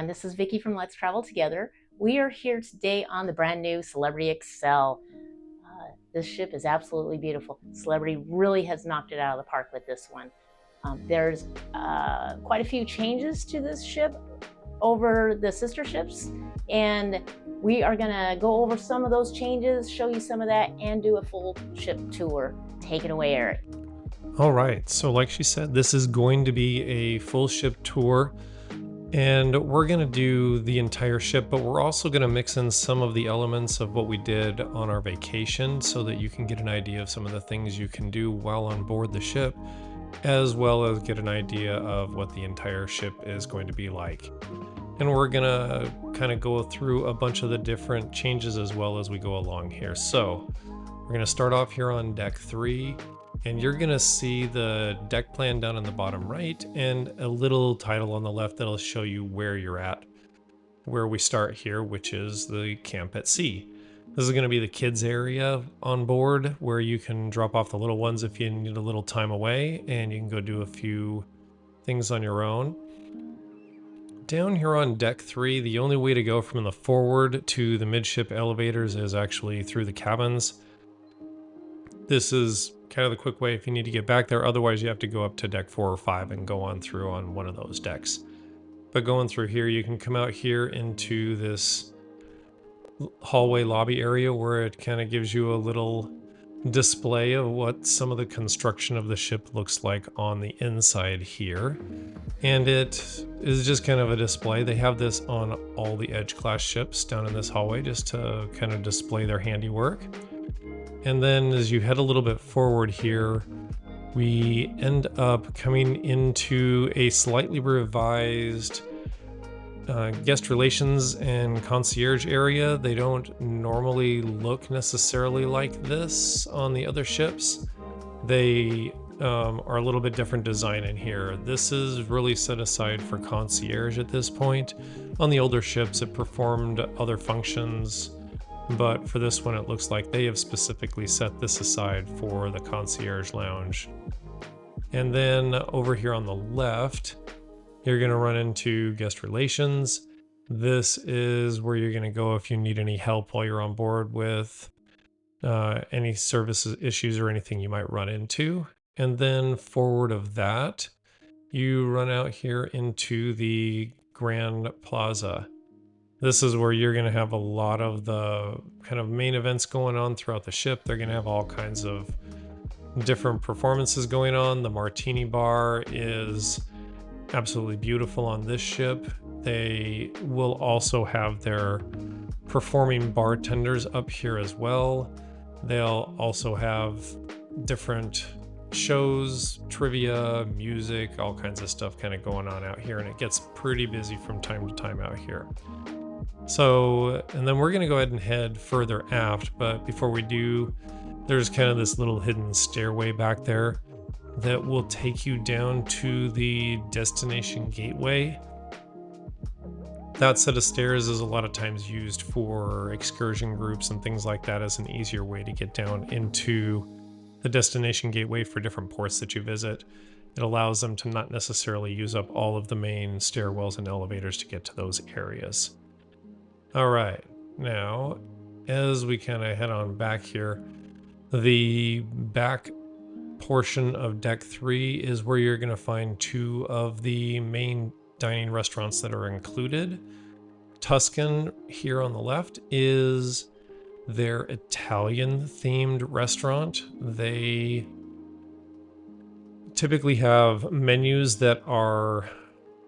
everyone. This is Vicki from Let's Travel Together. We are here today on the brand new Celebrity Xcel. This ship is absolutely beautiful. Celebrity really has knocked it out of the park with this one. There's quite a few changes to this ship over the sister ships, and we are gonna go over some of those changes, show you some of that, and do a full ship tour. Take it away, Eric. All right, so like she said, this is going to be a full ship tour, and we're going to do the entire ship, but we're also going to mix in some of the elements of what we did on our vacation so that you can get an idea of some of the things you can do while on board the ship, as well as get an idea of what the entire ship is going to be like. And we're going to kind of go through a bunch of the different changes as well as we go along here. So we're going to start off here on deck 3. And you're gonna see the deck plan down in the bottom right and a little title on the left that'll show you where you're at, where we start here, which is the camp at sea. This is gonna be the kids area on board where you can drop off the little ones if you need a little time away, and you can go do a few things on your own. Down here on deck 3, the only way to go from the forward to the midship elevators is actually through the cabins. This is kind of the quick way if you need to get back there. Otherwise, you have to go up to deck 4 or 5 and go on through on one of those decks. But going through here, you can come out here into this hallway lobby area where it kind of gives you a little display of what some of the construction of the ship looks like on the inside here. And it is just kind of a display. They have this on all the Edge class ships down in this hallway just to kind of display their handiwork. And then as you head a little bit forward here, we end up coming into a slightly revised guest relations and concierge area. They don't normally look necessarily like this on the other ships. They are a little bit different design in here. This is really set aside for concierge at this point. On the older ships, it performed other functions, but for this one, it looks like they have specifically set this aside for the concierge lounge. And then over here on the left, you're going to run into guest relations. This is where you're going to go if you need any help while you're on board with any services issues or anything you might run into. And then forward of that, you run out here into the Grand Plaza. This is where you're going to have a lot of the kind of main events going on throughout the ship. They're going to have all kinds of different performances going on. The Martini Bar is absolutely beautiful on this ship. They will also have their performing bartenders up here as well. They'll also have different shows, trivia, music, all kinds of stuff kind of going on out here, and it gets pretty busy from time to time out here. So, and then we're going to go ahead and head further aft, but before we do, there's kind of this little hidden stairway back there that will take you down to the destination gateway. That set of stairs is a lot of times used for excursion groups and things like that as an easier way to get down into the destination gateway for different ports that you visit. It allows them to not necessarily use up all of the main stairwells and elevators to get to those areas. All right, now, as we kind of head on back here, the back portion of deck 3 is where you're going to find 2 of the main dining restaurants that are included. Tuscan here on the left is their Italian themed restaurant. They typically have menus that are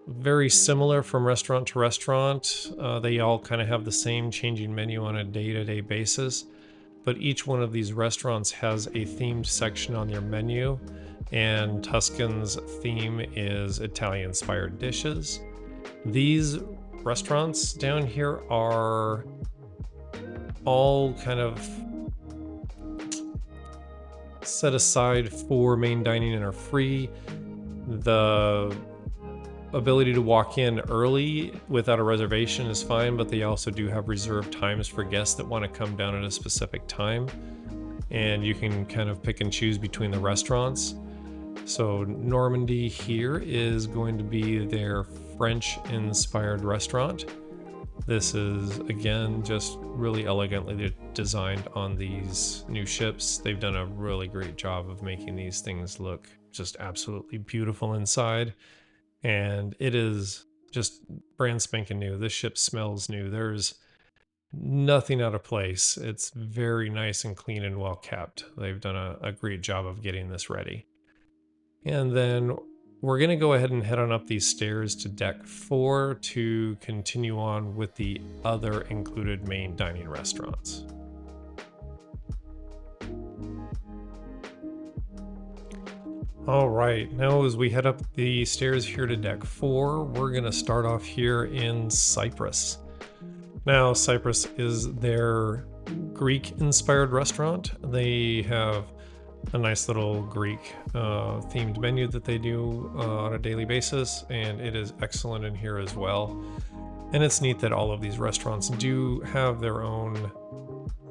very similar from restaurant to restaurant. They all kind of have the same changing menu on a day-to-day basis, but each one of these restaurants has a themed section on their menu, and Tuscan's theme is Italian-inspired dishes. These restaurants down here are all kind of set aside for main dining and are free. The ability to walk in early without a reservation is fine, but they also do have reserved times for guests that want to come down at a specific time, and you can kind of pick and choose between the restaurants. So Normandy here is going to be their French-inspired restaurant. This is, again, just really elegantly designed on these new ships. They've done a really great job of making these things look just absolutely beautiful inside. And it is just brand spanking new. This ship smells new. There's nothing out of place. It's very nice and clean and well kept. They've done a great job of getting this ready. And then we're going to go ahead and head on up these stairs to deck 4 to continue on with the other included main dining restaurants. All right, now as we head up the stairs here to deck 4, we're going to start off here in Cyprus. Now, Cyprus is their Greek-inspired restaurant. They have a nice little Greek themed menu that they do on a daily basis, and it is excellent in here as well. And it's neat that all of these restaurants do have their own,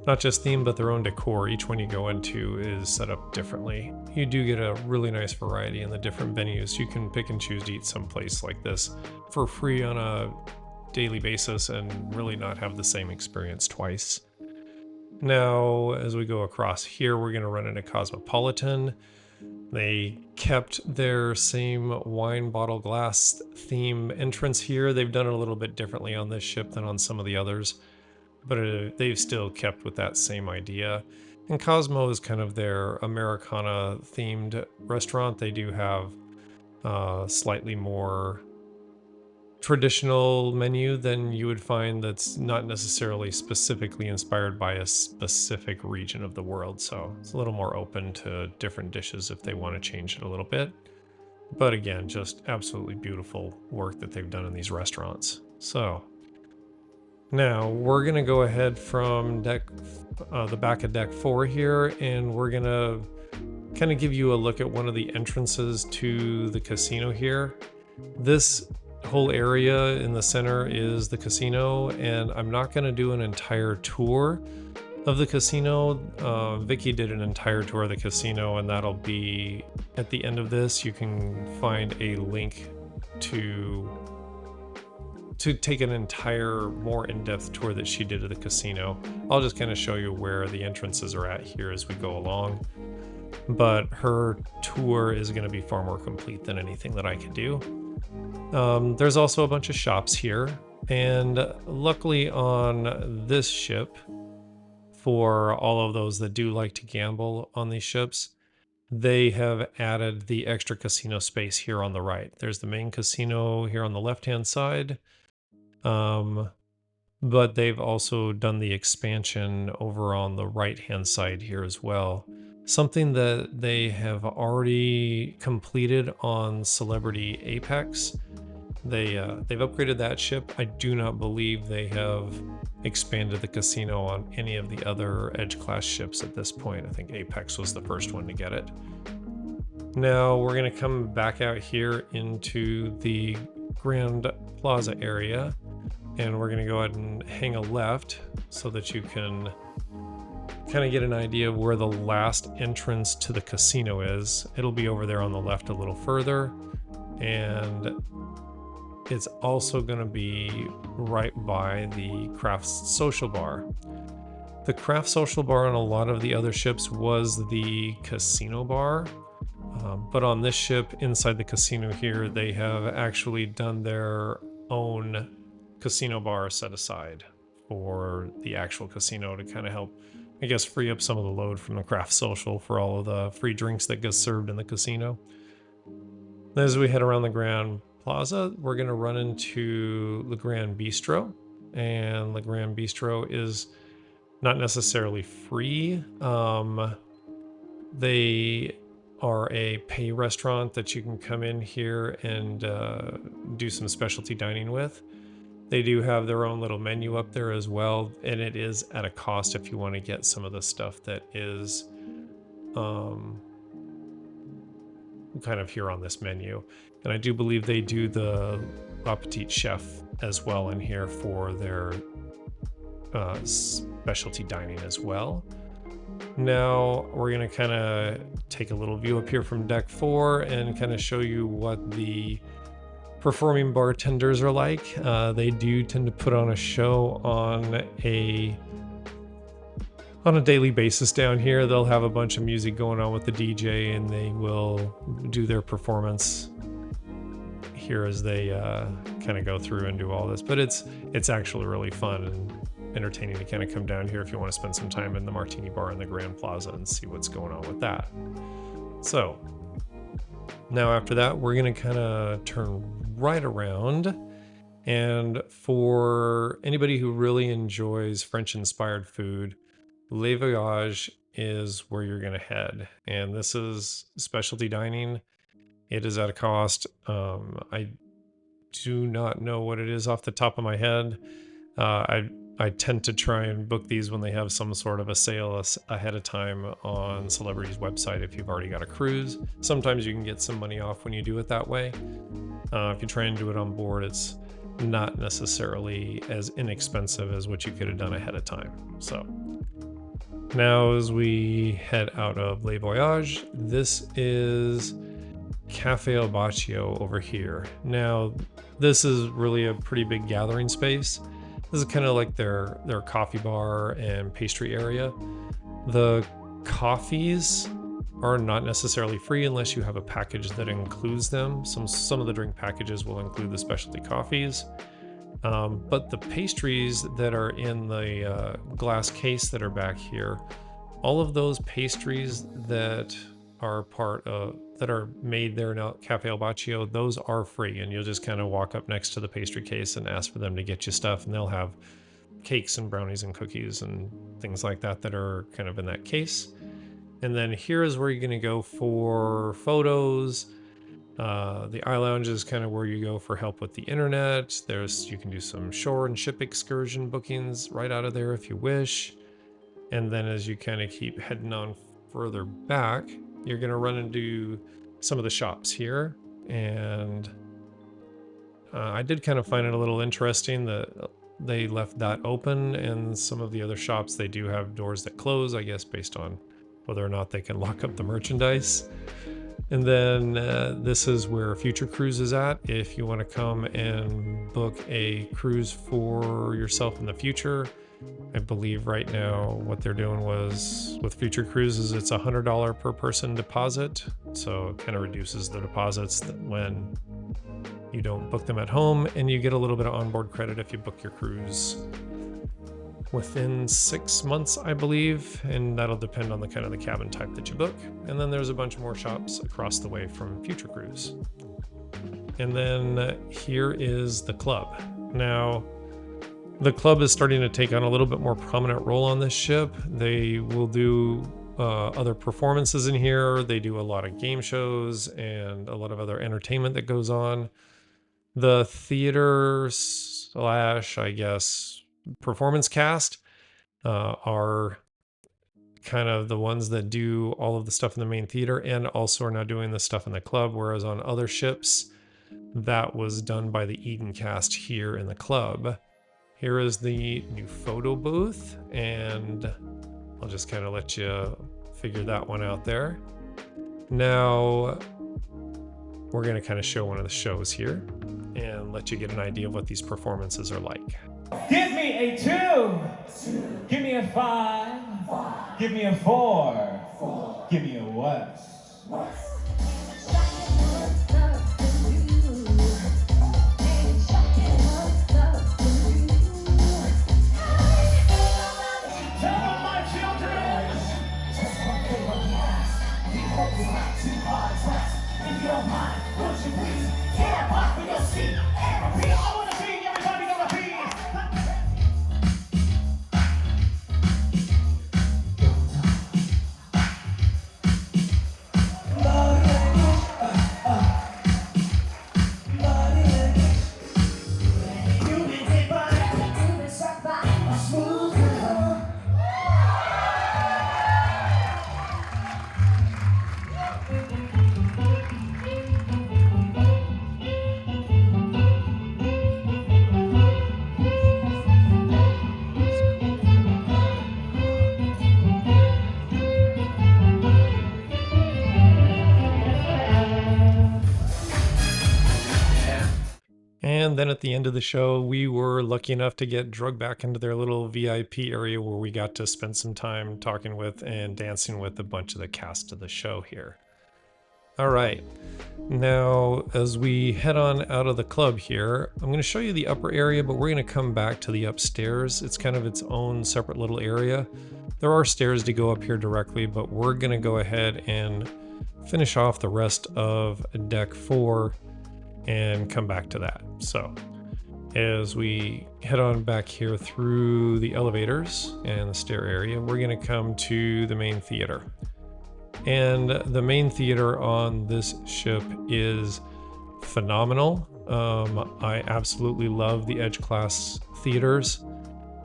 not just theme, but their own decor. Each one you go into is set up differently. You do get a really nice variety in the different venues. You can pick and choose to eat someplace like this for free on a daily basis and really not have the same experience twice. Now, as we go across here, we're going to run into Cosmopolitan. They kept their same wine bottle glass theme entrance here. They've done it a little bit differently on this ship than on some of the others, but they've still kept with that same idea. And Cosmo is kind of their Americana themed restaurant. They do have slightly more traditional menu than you would find, that's not necessarily specifically inspired by a specific region of the world. So it's a little more open to different dishes if they want to change it a little bit. But again, just absolutely beautiful work that they've done in these restaurants. So now we're going to go ahead from the back of deck 4 here, and we're going to kind of give you a look at one of the entrances to the casino here. This whole area in the center is the casino, and I'm not going to do an entire tour of the casino. Vicky did an entire tour of the casino, and that'll be at the end of this. You can find a link to take an entire, more in-depth tour that she did of the casino. I'll just kind of show you where the entrances are at here as we go along, but her tour is going to be far more complete than anything that I could do. There's also a bunch of shops here, and luckily on this ship, for all of those that do like to gamble on these ships, they have added the extra casino space here on the right. There's the main casino here on the left-hand side, but they've also done the expansion over on the right-hand side here as well. Something that they have already completed on Celebrity Apex. They've upgraded that ship. I do not believe they have expanded the casino on any of the other Edge class ships at this point. I think Apex was the first one to get it. Now we're going to come back out here into the Grand Plaza area, and we're going to go ahead and hang a left so that you can kind of get an idea of where the last entrance to the casino is. It'll be over there on the left a little further, and it's also going to be right by the Craft Social Bar. The Craft Social Bar on a lot of the other ships was the casino bar, but on this ship inside the casino here, they have actually done their own casino bar set aside for the actual casino to kind of help, I guess, free up some of the load from the Craft Social for all of the free drinks that get served in the casino. As we head around the Grand Plaza, we're going to run into Le Grand Bistro, and Le Grand Bistro is not necessarily free. They are a pay restaurant that you can come in here and do some specialty dining with. They do have their own little menu up there as well, and it is at a cost if you want to get some of the stuff that is kind of here on this menu. And I do believe they do the La Petite Chef as well in here for their specialty dining as well. Now we're going to kind of take a little view up here from deck 4 and kind of show you what the performing bartenders are like. They do tend to put on a show on a daily basis down here. They'll have a bunch of music going on with the DJ, and they will do their performance here as they kind of go through and do all this. But it's actually really fun and entertaining to kind of come down here if you want to spend some time in the Martini Bar in the Grand Plaza and see what's going on with that. So now after that, we're going to kind of turn right around. And for anybody who really enjoys French-inspired food, Le Voyage is where you're going to head. And this is specialty dining. It is at a cost. I do not know what it is off the top of my head. I tend to try and book these when they have some sort of a sale ahead of time on Celebrity's website if you've already got a cruise. Sometimes you can get some money off when you do it that way. If you try and do it on board, it's not necessarily as inexpensive as what you could have done ahead of time. So now as we head out of Le Voyage, this is Cafe El Baccio over here. Now this is really a pretty big gathering space. This is kind of like their coffee bar and pastry area. The coffees are not necessarily free unless you have a package that includes them. Some of the drink packages will include the specialty coffees. But the pastries that are in the glass case that are back here, all of those pastries that are made there now at Cafe El Baccio, those are free, and you'll just kind of walk up next to the pastry case and ask for them to get you stuff, and they'll have cakes and brownies and cookies and things like that that are kind of in that case. And then here is where you're going to go for photos. The eye lounge is kind of where you go for help with the internet. You can do some shore and ship excursion bookings right out of there if you wish. And then as you kind of keep heading on further back, you're going to run into some of the shops here. And I did kind of find it a little interesting that they left that open, and some of the other shops, they do have doors that close, I guess, based on whether or not they can lock up the merchandise. And then this is where Future Cruise is at. If you want to come and book a cruise for yourself in the future, I believe right now what they're doing was with Future Cruises, it's $100 per person deposit. So it kind of reduces the deposits when you don't book them at home, and you get a little bit of onboard credit if you book your cruise within 6 months, I believe, and that'll depend on the kind of the cabin type that you book. And then there's a bunch more shops across the way from Future Cruise. And then here is the club. Now, the club is starting to take on a little bit more prominent role on this ship. They will do other performances in here. They do a lot of game shows and a lot of other entertainment that goes on. The theater / I guess performance cast are kind of the ones that do all of the stuff in the main theater and also are now doing the stuff in the club, whereas on other ships that was done by the Eden cast here in the club. Here is the new photo booth, and I'll just kind of let you figure that one out there. Now we're going to kind of show one of the shows here and let you get an idea of what these performances are like. Give me a 2. Give me a 5. Give me a 4. Give me a what? And then at the end of the show, we were lucky enough to get drugged back into their little VIP area where we got to spend some time talking with and dancing with a bunch of the cast of the show here. All right, now as we head on out of the club here, I'm going to show you the upper area, but we're going to come back to the upstairs. It's kind of its own separate little area. There are stairs to go up here directly, but we're going to go ahead and finish off the rest of deck 4 and come back to that. So as we head on back here through the elevators and the stair area, we're going to come to the main theater. And the main theater on this ship is phenomenal. I absolutely love the Edge class theaters.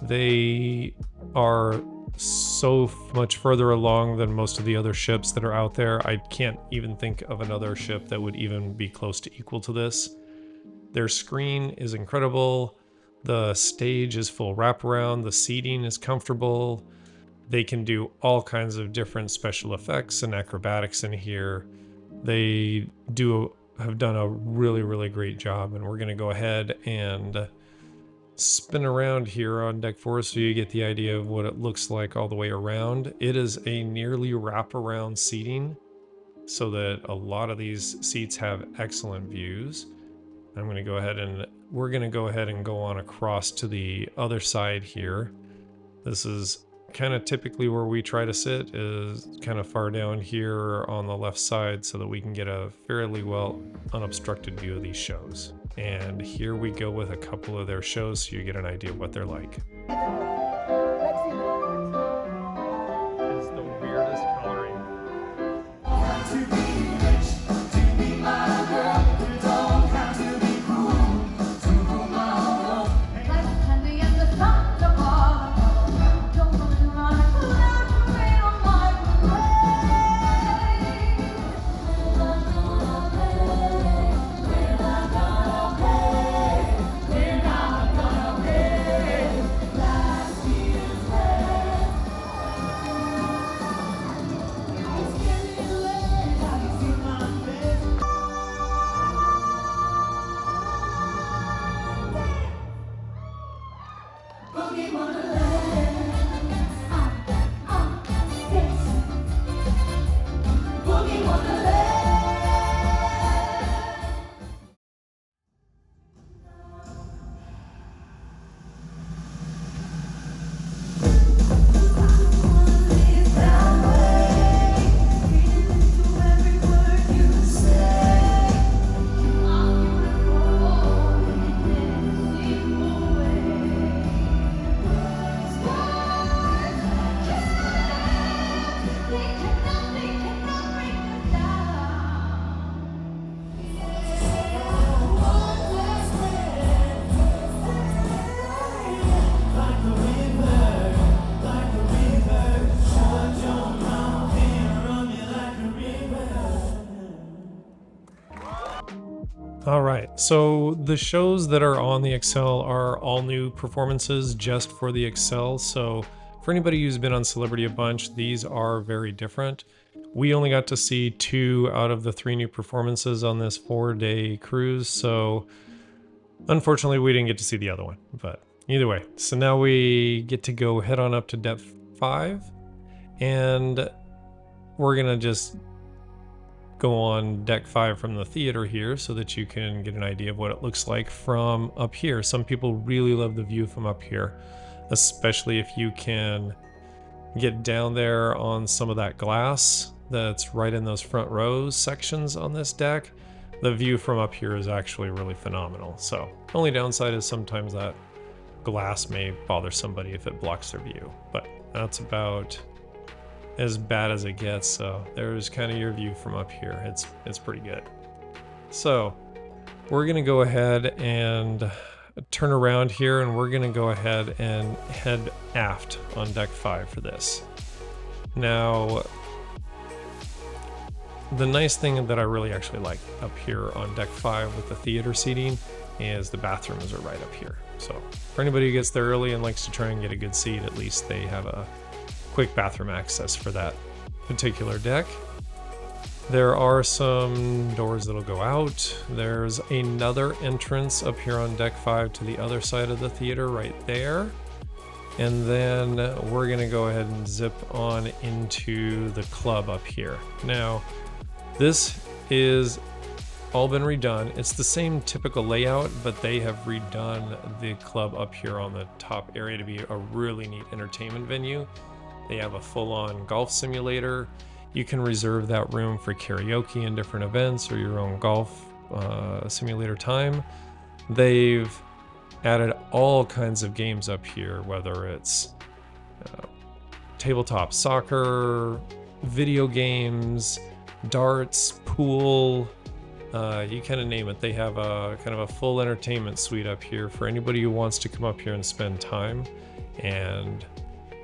They are so much further along than most of the other ships that are out there. I can't even think of another ship that would even be close to equal to this. Their screen is incredible. The stage is full wraparound. The seating is comfortable. They can do all kinds of different special effects and acrobatics in here. They have done a really, really great job, and we're going to go ahead and spin around here on deck 4 so you get the idea of what it looks like all the way around. It is a nearly wraparound seating so that a lot of these seats have excellent views. I'm going to go ahead and we're going to go ahead and go on across to the other side here. This is kind of typically where we try to sit, is kind of far down here on the left side so that we can get a fairly well unobstructed view of these shows. And here we go with a couple of their shows so you get an idea of what they're like. It's the weirdest coloring. All right, so the shows that are on the Xcel are all new performances just for the Xcel. So for anybody who's been on Celebrity a bunch, these are very different. We only got to see 2 out of the 3 new performances on this 4-day cruise. So unfortunately, we didn't get to see the other one, but either way. So now we get to go head on up to deck 5, and we're gonna just go on deck 5 from the theater here so that you can get an idea of what it looks like from up here. Some people really love the view from up here, especially if you can get down there on some of that glass that's right in those front rows sections on this deck. The view from up here is actually really phenomenal. So only downside is sometimes that glass may bother somebody if it blocks their view, but that's about as bad as it gets. So there's kind of your view from up here. It's pretty good. So we're gonna go ahead and turn around here, and we're gonna go ahead and head aft on deck 5 for this. Now, the nice thing that I really actually like up here on deck 5 with the theater seating is the bathrooms are right up here. So for anybody who gets there early and likes to try and get a good seat, at least they have a quick bathroom access for that particular deck. There are some doors that'll go out. There's another entrance up here on deck 5 to the other side of the theater right there. And then we're going to go ahead and zip on into the club up here. Now, this is all been redone. It's the same typical layout, but they have redone the club up here on the top area to be a really neat entertainment venue. They have a full-on golf simulator. You can reserve that room for karaoke and different events or your own golf simulator time. They've added all kinds of games up here, whether it's tabletop soccer, video games, darts, pool, you kind of name it. They have a kind of a full entertainment suite up here for anybody who wants to come up here and spend time. And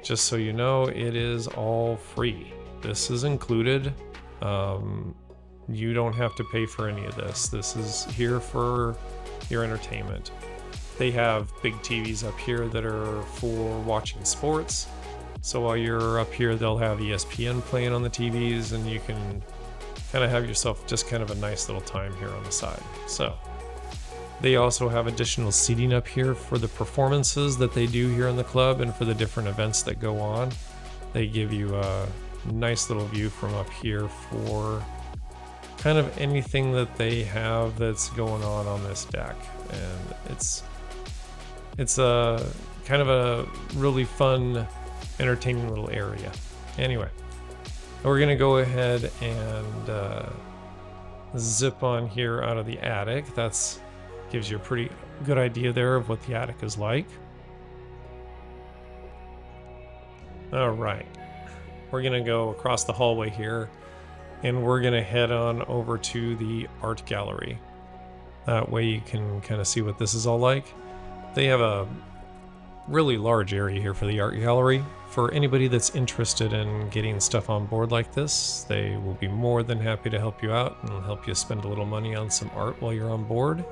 just so you know, it is all free. This is included. You don't have to pay for any of this. This is here for your entertainment. They have big TVs up here that are for watching sports. So while you're up here, they'll have ESPN playing on the TVs, and you can kind of have yourself just kind of a nice little time here on the side. So they also have additional seating up here for the performances that they do here in the club and for the different events that go on. They give you a nice little view from up here for kind of anything that they have that's going on this deck. And it's a kind of a really fun, entertaining little area. Anyway, we're gonna go ahead and zip on here out of the attic. That's gives you a pretty good idea there of what the attic is like. All right, we're gonna go across the hallway here, and we're gonna head on over to the art gallery. That way you can kind of see what this is all like. They have a really large area here for the art gallery. For anybody that's interested in getting stuff on board like this, they will be more than happy to help you out and help you spend a little money on some art while you're on board.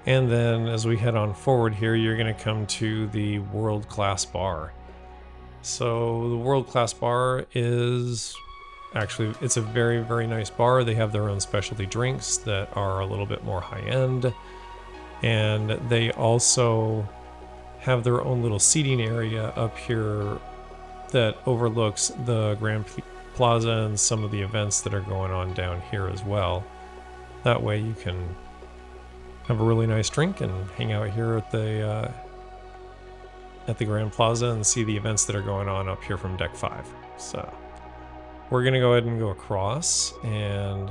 And then as we head on forward here, you're going to come to the world-class bar. So the world-class bar is actually, it's a very, very nice bar. They have their own specialty drinks that are a little bit more high-end. And they also have their own little seating area up here that overlooks the Grand Plaza and some of the events that are going on down here as well. That way you can have a really nice drink and hang out here at the Grand Plaza and see the events that are going on up here from deck 5. So we're gonna go ahead and go across, and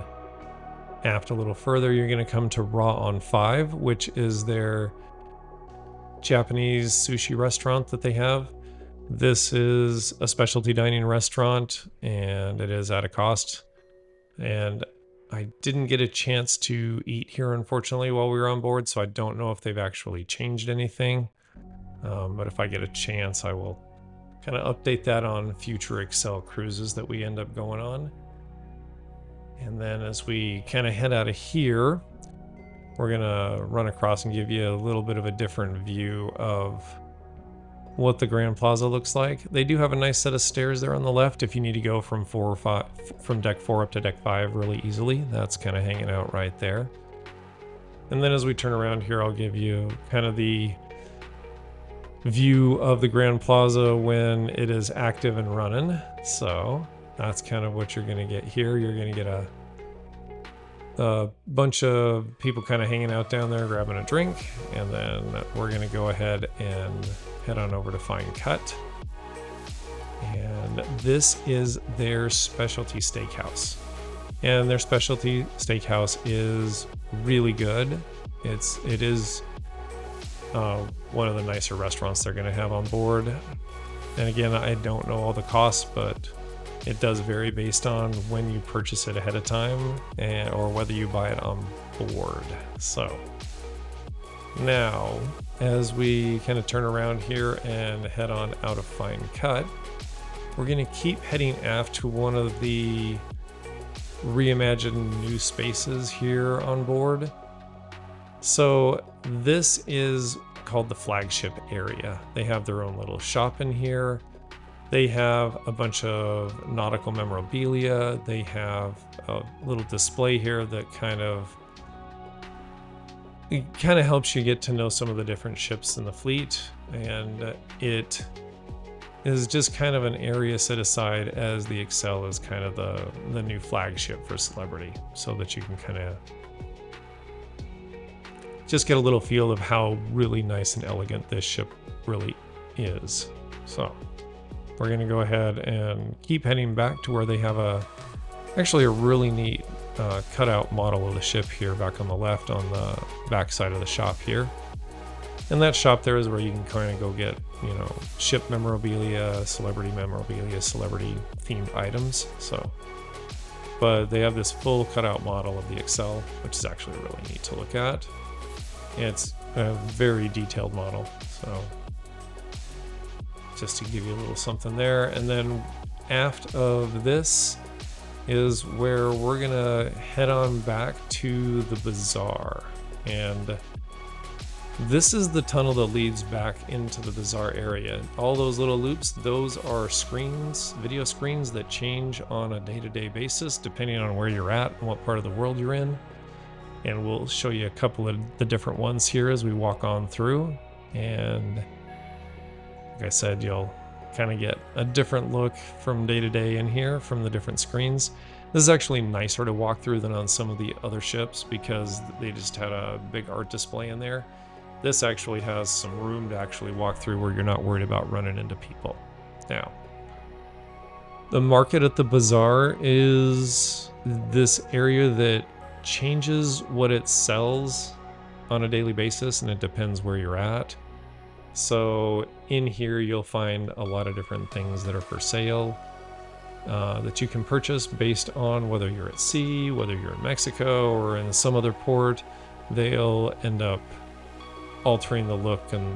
after a little further, you're gonna come to Raw on 5, which is their Japanese sushi restaurant that they have. This is a specialty dining restaurant, and it is at a cost. And I didn't get a chance to eat here, unfortunately, while we were on board, so I don't know if they've actually changed anything. But if I get a chance, I will kind of update that on future Xcel cruises that we end up going on. And then as we kind of head out of here, we're gonna run across and give you a little bit of a different view of what the Grand Plaza looks like. They do have a nice set of stairs there on the left if you need to go from deck 4 up to deck 5 really easily. That's kind of hanging out right there. And then as we turn around here, I'll give you kind of the view of the Grand Plaza when it is active and running. So that's kind of what you're going to get here. You're going to get a bunch of people kind of hanging out down there grabbing a drink, and then we're going to go ahead and head on over to Fine Cut. And this is their specialty steakhouse. And their specialty steakhouse is really good. It is one of the nicer restaurants they're going to have on board. And again, I don't know all the costs, but it does vary based on when you purchase it ahead of time or whether you buy it on board. So now, as we kind of turn around here and head on out of Fine Cut, we're going to keep heading aft to one of the reimagined new spaces here on board. So this is called the flagship area. They have their own little shop in here. They have a bunch of nautical memorabilia. They have a little display here that kind of helps you get to know some of the different ships in the fleet, and it is just kind of an area set aside as the Xcel is kind of the new flagship for Celebrity, so that you can kind of just get a little feel of how really nice and elegant this ship really is. So we're going to go ahead and keep heading back to where they have actually a really neat cutout model of the ship here back on the left on the back side of the shop here. And that shop there is where you can kind of go get, you know, ship memorabilia, celebrity themed items. So, but they have this full cutout model of the Xcel, which is actually really neat to look at. It's a very detailed model. So just to give you a little something there. And then aft of this is where we're gonna head on back to the bazaar, and this is the tunnel that leads back into the bazaar area. All those little loops, those are screens, video screens that change on a day-to-day basis depending on where you're at and what part of the world you're in, and we'll show you a couple of the different ones here as we walk on through. And like I said, you'll kind of get a different look from day to day in here from the different screens. This is actually nicer to walk through than on some of the other ships because they just had a big art display in there. This actually has some room to actually walk through where you're not worried about running into people. Now, the market at the bazaar is this area that changes what it sells on a daily basis, and it depends where you're at. So in here you'll find a lot of different things that are for sale that you can purchase based on whether you're at sea, whether you're in Mexico or in some other port. They'll end up altering the look and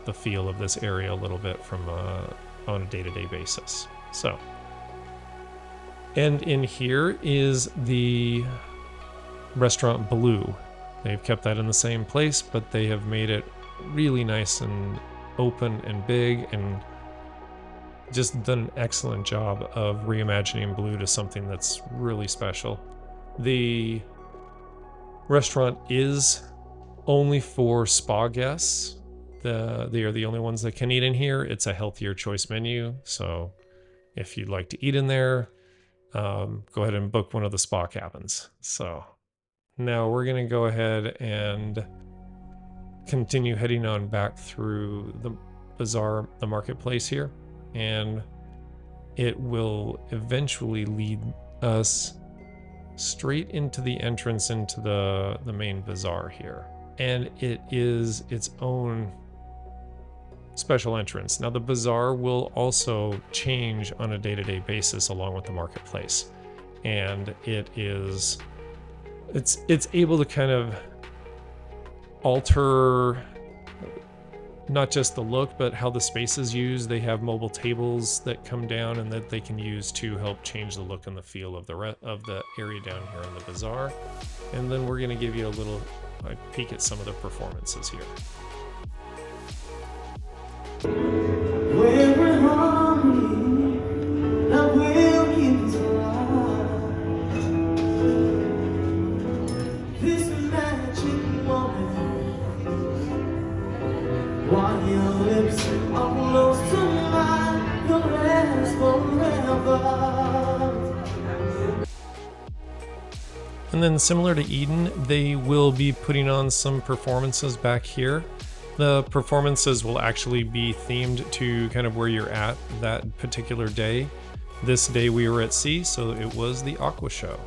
the feel of this area a little bit from on a day-to-day basis. So, and in here is the restaurant Blue. They've kept that in the same place, but they have made it really nice and open and big, and just done an excellent job of reimagining Blue to something that's really special. The restaurant is only for spa guests. They are the only ones that can eat in here. It's a healthier choice menu, so if you'd like to eat in there, go ahead and book one of the spa cabins. So now we're going to go ahead and continue heading on back through the bazaar, the marketplace here, and it will eventually lead us straight into the entrance into the main bazaar here, and it is its own special entrance. Now the bazaar will also change on a day-to-day basis along with the marketplace, and it's able to kind of alter not just the look, but how the space is used. They have mobile tables that come down and that they can use to help change the look and the feel of the area down here in the bazaar. And then we're going to give you a little peek at some of the performances here. When we're hungry, I will keep us alive. This magic moment, while your lips are close to mine, you'll last forever. And then similar to Eden, they will be putting on some performances back here. The performances will actually be themed to kind of where you're at that particular day. This day we were at sea, so it was the Aqua Show.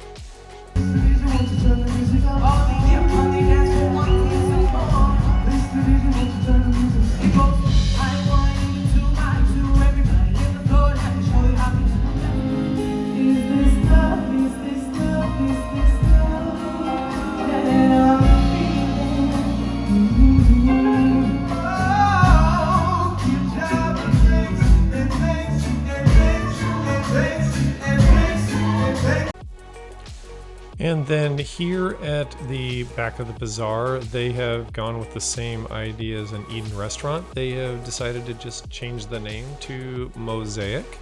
And then here at the back of the bazaar, they have gone with the same idea as an Eden restaurant. They have decided to just change the name to Mosaic.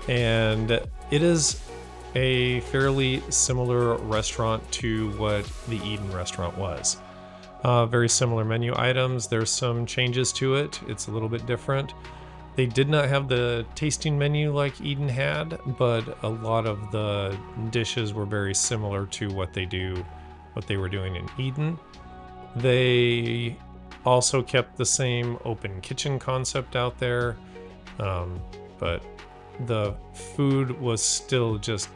And it is a fairly similar restaurant to what the Eden restaurant was. Very similar menu items. There's some changes to it. It's a little bit different. They did not have the tasting menu like Eden had, but a lot of the dishes were very similar to what they were doing in Eden. They also kept the same open kitchen concept out there, but the food was still just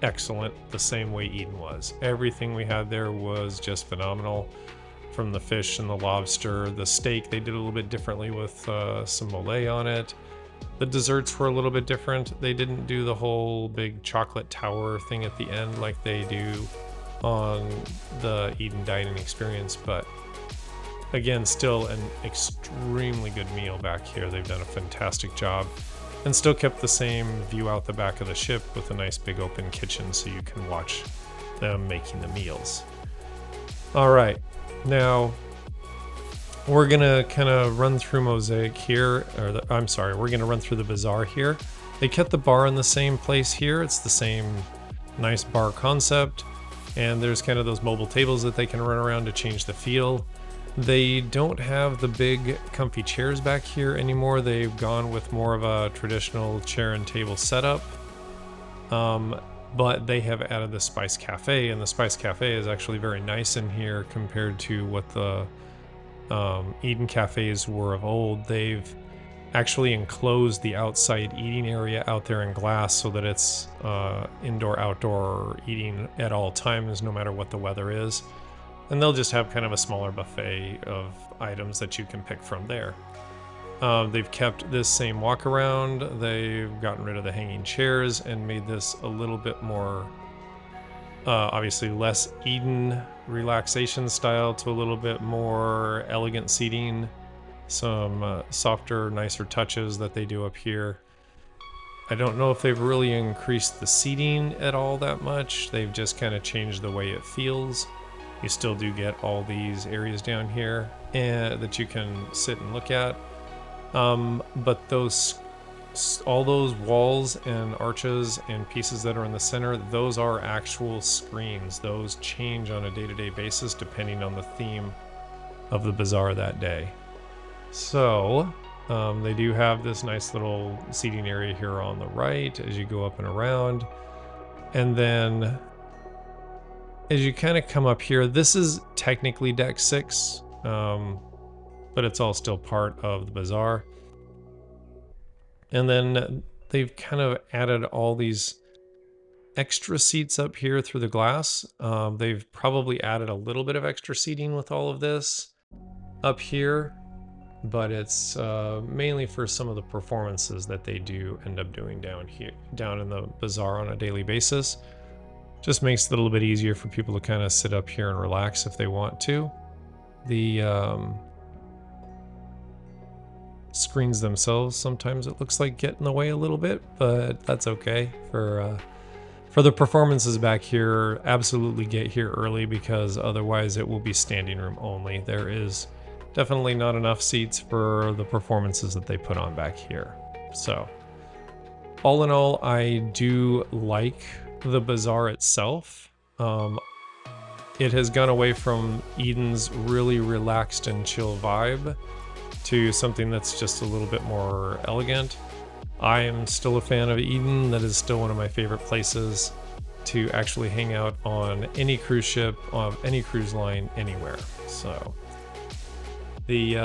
excellent the same way Eden was. Everything we had there was just phenomenal. From the fish and the lobster, the steak they did a little bit differently with some mole on it. The desserts were a little bit different. They didn't do the whole big chocolate tower thing at the end like they do on the Eden dining experience, but again, still an extremely good meal back here. They've done a fantastic job and still kept the same view out the back of the ship with a nice big open kitchen so you can watch them making the meals. All right. Now, we're going to kind of run through Mosaic here, we're going to run through the bazaar here. They kept the bar in the same place here. It's the same nice bar concept, and there's kind of those mobile tables that they can run around to change the feel. They don't have the big comfy chairs back here anymore. They've gone with more of a traditional chair and table setup. But they have added the Spice Cafe, and the Spice Cafe is actually very nice in here compared to what the Eden cafes were of old. They've actually enclosed the outside eating area out there in glass so that it's indoor-outdoor eating at all times, no matter what the weather is. And they'll just have kind of a smaller buffet of items that you can pick from there. They've kept this same walk around. They've gotten rid of the hanging chairs and made this a little bit more, obviously less Eden relaxation style to a little bit more elegant seating. Some softer, nicer touches that they do up here. I don't know if they've really increased the seating at all that much. They've just kind of changed the way it feels. You still do get all these areas down here that you can sit and look at. But all those walls and arches and pieces that are in the center, those are actual screens. Those change on a day-to-day basis depending on the theme of the bazaar that day. So they do have this nice little seating area here on the right as you go up and around. And then as you kind of come up here, this is technically deck 6. But it's all still part of the bazaar. And then they've kind of added all these extra seats up here through the glass. They've probably added a little bit of extra seating with all of this up here, but it's mainly for some of the performances that they do end up doing down in the bazaar on a daily basis. Just makes it a little bit easier for people to kind of sit up here and relax if they want to. The screens themselves, sometimes it looks like get in the way a little bit, but that's okay. For the performances back here, absolutely get here early because otherwise it will be standing room only. There is definitely not enough seats for the performances that they put on back here. So all in all, I do like the bazaar itself. It has gone away from Eden's really relaxed and chill vibe to something that's just a little bit more elegant. I am still a fan of Eden. That is still one of my favorite places to actually hang out on any cruise ship, on any cruise line, anywhere. So the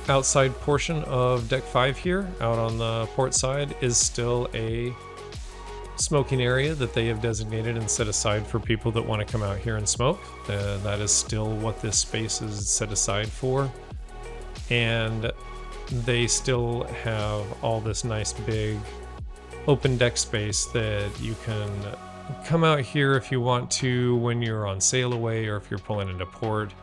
outside portion of deck 5 here, out on the port side, is still a smoking area that they have designated and set aside for people that want to come out here and smoke. That is still what this space is set aside for. And they still have all this nice big open deck space that you can come out here if you want to when you're on sail away or if you're pulling into port.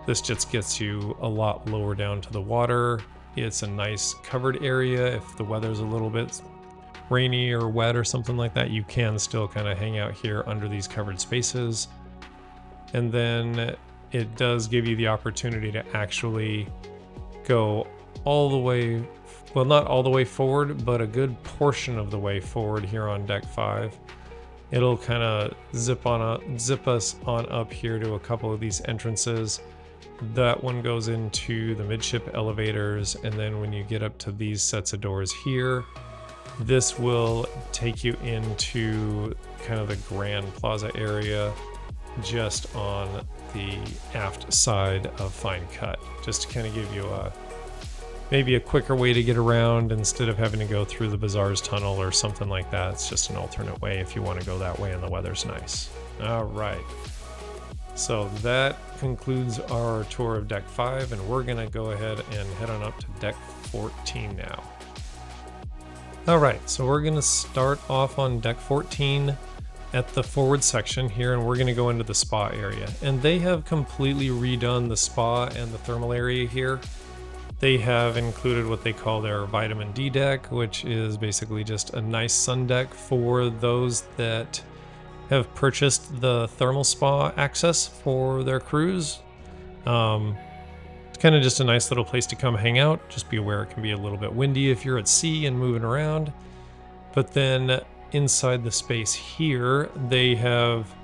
This just gets you a lot lower down to the water. It's a nice covered area if the weather's a little bit rainy or wet or something like that, you can still kind of hang out here under these covered spaces. And then it does give you the opportunity to actually go all the way, well, not all the way forward, but a good portion of the way forward here on deck 5. It'll kind of zip us on up here to a couple of these entrances. That one goes into the midship elevators, and then when you get up to these sets of doors here, this will take you into kind of the Grand Plaza area just on the aft side of Fine Cut, just to kind of give you maybe a quicker way to get around instead of having to go through the Bazaar's tunnel or something like that. It's just an alternate way if you want to go that way and the weather's nice. All right. So that concludes our tour of deck 5, and we're going to go ahead and head on up to deck 14 now. All right, so we're going to start off on deck 14 at the forward section here, and we're going to go into the spa area. And they have completely redone the spa and the thermal area here. They have included what they call their vitamin D deck, which is basically just a nice sun deck for those that have purchased the thermal spa access for their cruise. It's kind of just a nice little place to come hang out. Just be aware it can be a little bit windy if you're at sea and moving around. But then inside the space here, they have,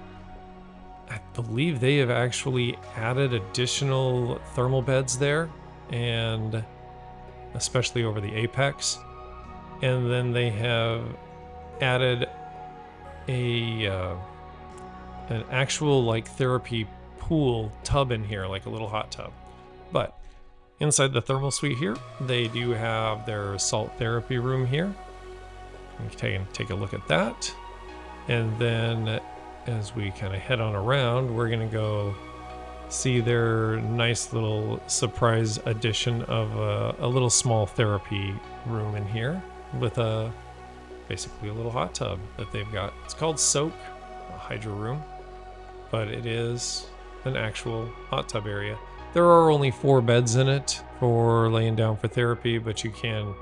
I believe they have actually added additional thermal beds there, and especially over the apex. And then they have added an actual like therapy pool tub in here, like a little hot tub. But inside the thermal suite here, they do have their salt therapy room here. You can take a look at that. And then as we kind of head on around, we're going to go see their nice little surprise addition of a little small therapy room in here with basically a little hot tub that they've got. It's called Soak, a hydro room, but it is an actual hot tub area. There are only 4 beds in it for laying down for therapy, but you can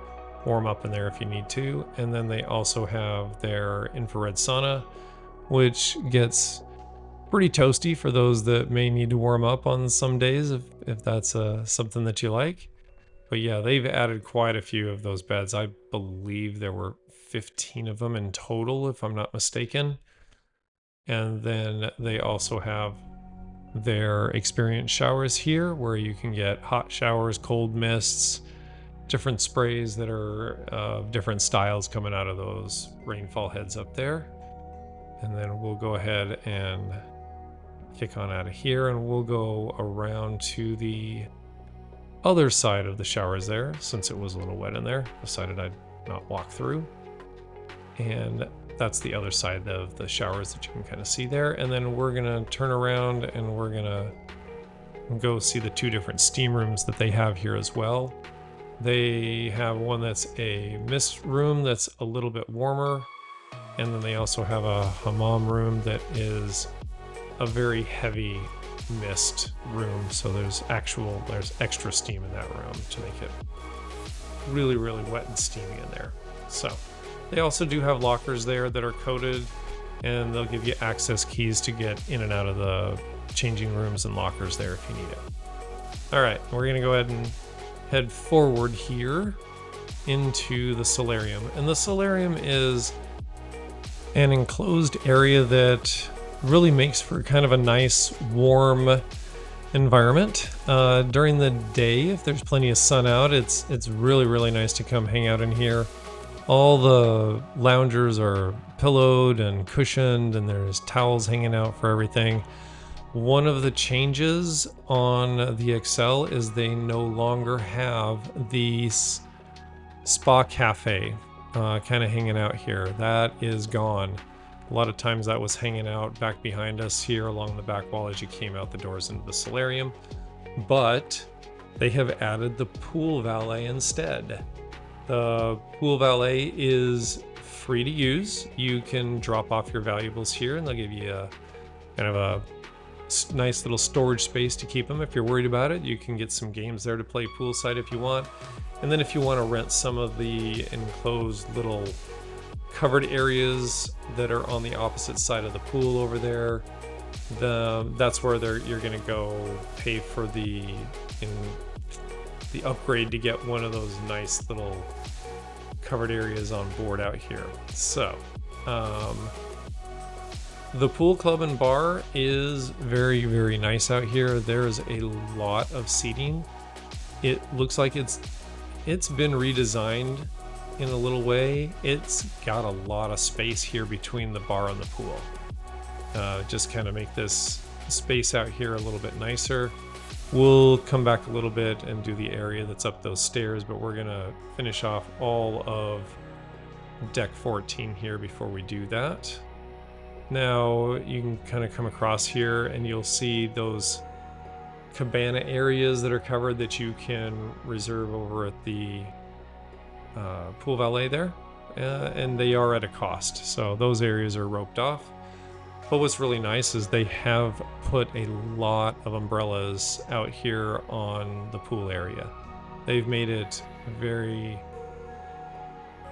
warm up in there if you need to. And then they also have their infrared sauna, which gets pretty toasty for those that may need to warm up on some days if that's something that you like. But yeah, they've added quite a few of those beds. I believe there were 15 of them in total, if I'm not mistaken. And then they also have their experience showers here, where you can get hot showers, cold mists, different sprays that are different styles coming out of those rainfall heads up there. And then we'll go ahead and kick on out of here, and we'll go around to the other side of the showers there. Since it was a little wet in there, decided I'd not walk through. And that's the other side of the showers that you can kind of see there. And then we're gonna turn around and we're gonna go see the 2 different steam rooms that they have here as well. They have one that's a mist room that's a little bit warmer, and then they also have a hammam room that is a very heavy mist room. So there's extra steam in that room to make it really, really wet and steamy in there. So they also do have lockers there that are coated, and they'll give you access keys to get in and out of the changing rooms and lockers there if you need it. All right, we're gonna go ahead and head forward here into the solarium. And the solarium is an enclosed area that really makes for kind of a nice, warm environment. During the day, if there's plenty of sun out, it's really, really nice to come hang out in here. All the loungers are pillowed and cushioned, and there's towels hanging out for everything. One of the changes on the Xcel is they no longer have the spa cafe kind of hanging out here. That is gone. A lot of times that was hanging out back behind us here along the back wall as you came out the doors into the solarium. But they have added the pool valet instead. The pool valet is free to use. You can drop off your valuables here, and they'll give you a kind of a nice little storage space to keep them. If you're worried about it, you can get some games there to play poolside if you want. And then if you want to rent some of the enclosed little covered areas that are on the opposite side of the pool over there. That's where you're gonna go pay for the upgrade to get one of those nice little covered areas on board out here. So the pool club and bar is very, very nice out here. There's a lot of seating. It looks like it's been redesigned in a little way. It's got a lot of space here between the bar and the pool. Just kind of make this space out here a little bit nicer. We'll come back a little bit and do the area that's up those stairs, but we're gonna finish off all of deck 14 here before we do that. Now you can kind of come across here and you'll see those cabana areas that are covered that you can reserve over at the pool valet there, and they are at a cost, so those areas are roped off. But what's really nice is they have put a lot of umbrellas out here on the pool area. They've made it very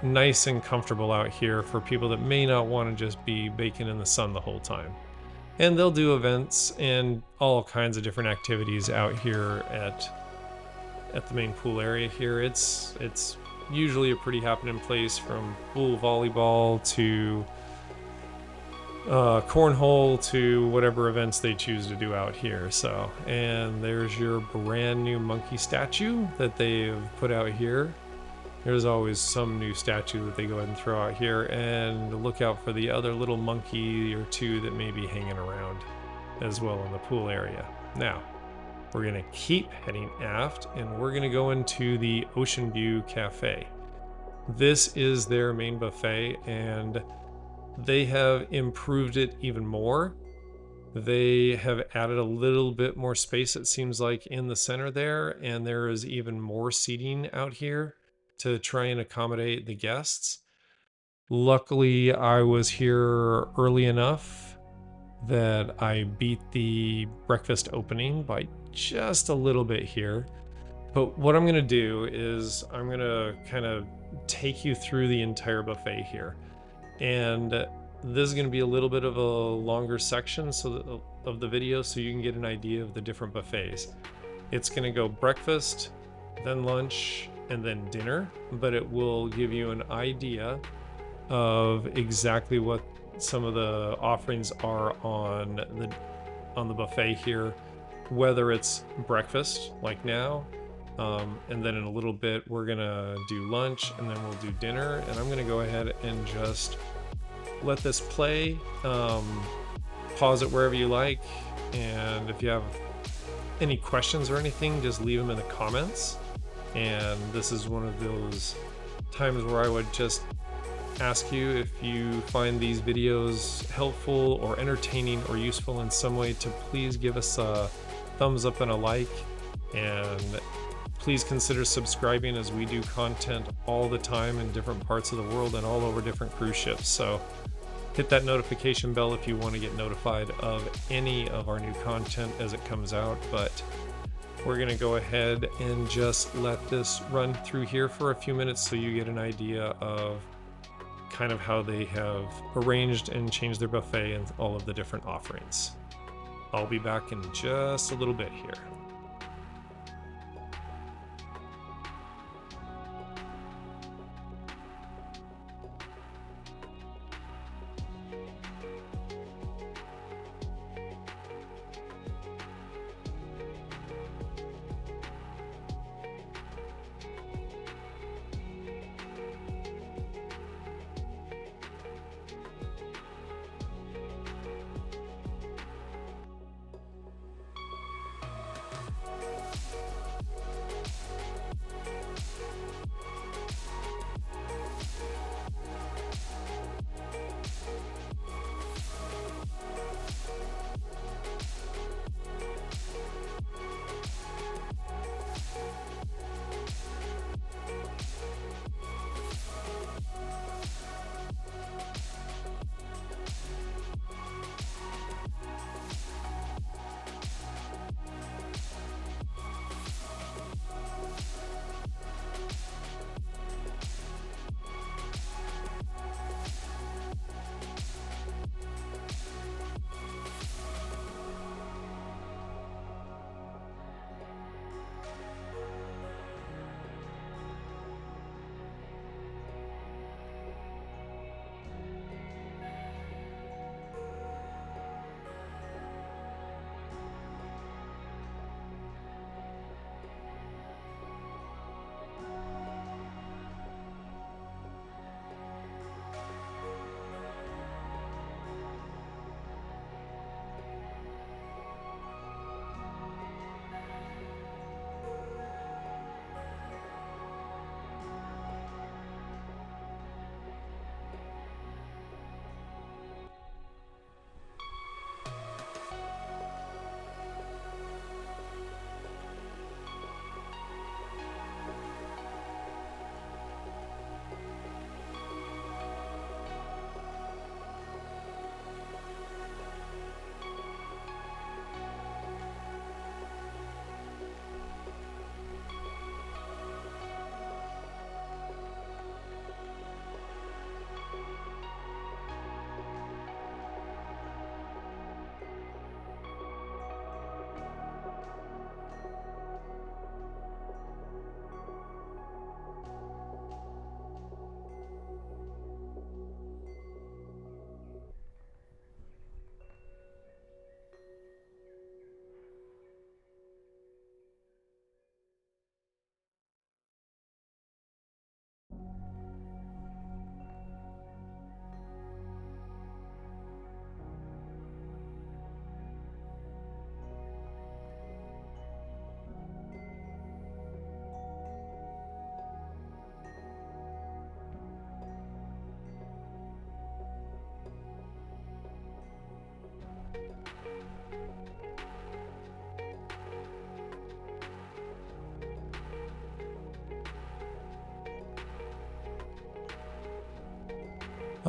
nice and comfortable out here for people that may not want to just be baking in the sun the whole time. And they'll do events and all kinds of different activities out here at the main pool area here. It's usually a pretty happening place, from pool volleyball to cornhole to whatever events they choose to do out here. So, and there's your brand new monkey statue that they've put out here. There's always some new statue that they go ahead and throw out here, and look out for the other little monkey or two that may be hanging around as well in the pool area. Now, we're gonna keep heading aft and we're gonna go into the Ocean View Cafe. This is their main buffet, and they have improved it even more. They have added a little bit more space, it seems like, in the center there, and there is even more seating out here to try and accommodate the guests. Luckily, I was here early enough that I beat the breakfast opening by just a little bit here. But what I'm gonna do is I'm gonna kind of take you through the entire buffet here. And this is going to be a little bit of a longer section of the video, so you can get an idea of the different buffets. It's going to go breakfast, then lunch, and then dinner, but it will give you an idea of exactly what some of the offerings are on the buffet here, whether it's breakfast like now, and then in a little bit we're gonna do lunch, and then we'll do dinner. And I'm gonna go ahead and just let this play. Pause it wherever you like, and if you have any questions or anything, just leave them in the comments. And this is one of those times where I would just ask you, if you find these videos helpful or entertaining or useful in some way, to please give us a thumbs up and a like, and please consider subscribing, as we do content all the time in different parts of the world and all over different cruise ships. So hit that notification bell if you want to get notified of any of our new content as it comes out. But we're going to go ahead and just let this run through here for a few minutes so you get an idea of kind of how they have arranged and changed their buffet and all of the different offerings. I'll be back in just a little bit here.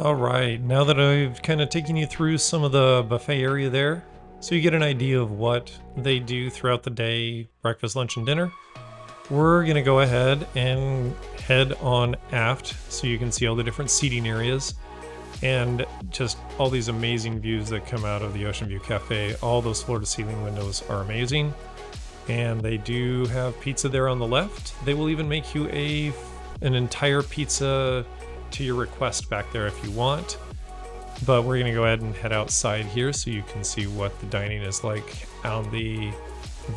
All right, now that I've kind of taken you through some of the buffet area there, so you get an idea of what they do throughout the day, breakfast, lunch, and dinner, we're gonna go ahead and head on aft so you can see all the different seating areas and just all these amazing views that come out of the Ocean View Cafe. All those floor-to-ceiling windows are amazing, and they do have pizza there on the left. They will even make you an entire pizza to your request back there if you want. But we're gonna go ahead and head outside here so you can see what the dining is like on the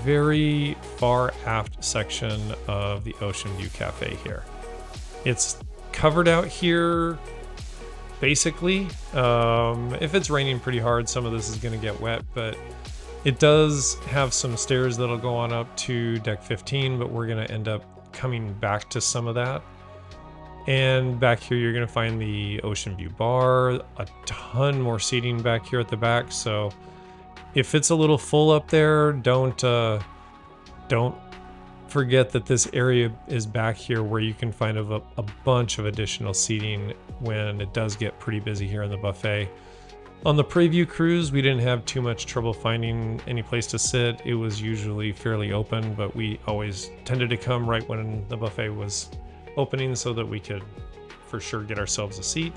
very far aft section of the Ocean View Cafe here. It's covered out here basically. If it's raining pretty hard, some of this is gonna get wet, but it does have some stairs that'll go on up to deck 15, but we're gonna end up coming back to some of that. And back here, you're going to find the Ocean View Bar, a ton more seating back here at the back. So if it's a little full up there, don't forget that this area is back here where you can find a bunch of additional seating when it does get pretty busy here in the buffet. On the preview cruise, we didn't have too much trouble finding any place to sit. It was usually fairly open, but we always tended to come right when the buffet was opening so that we could for sure get ourselves a seat.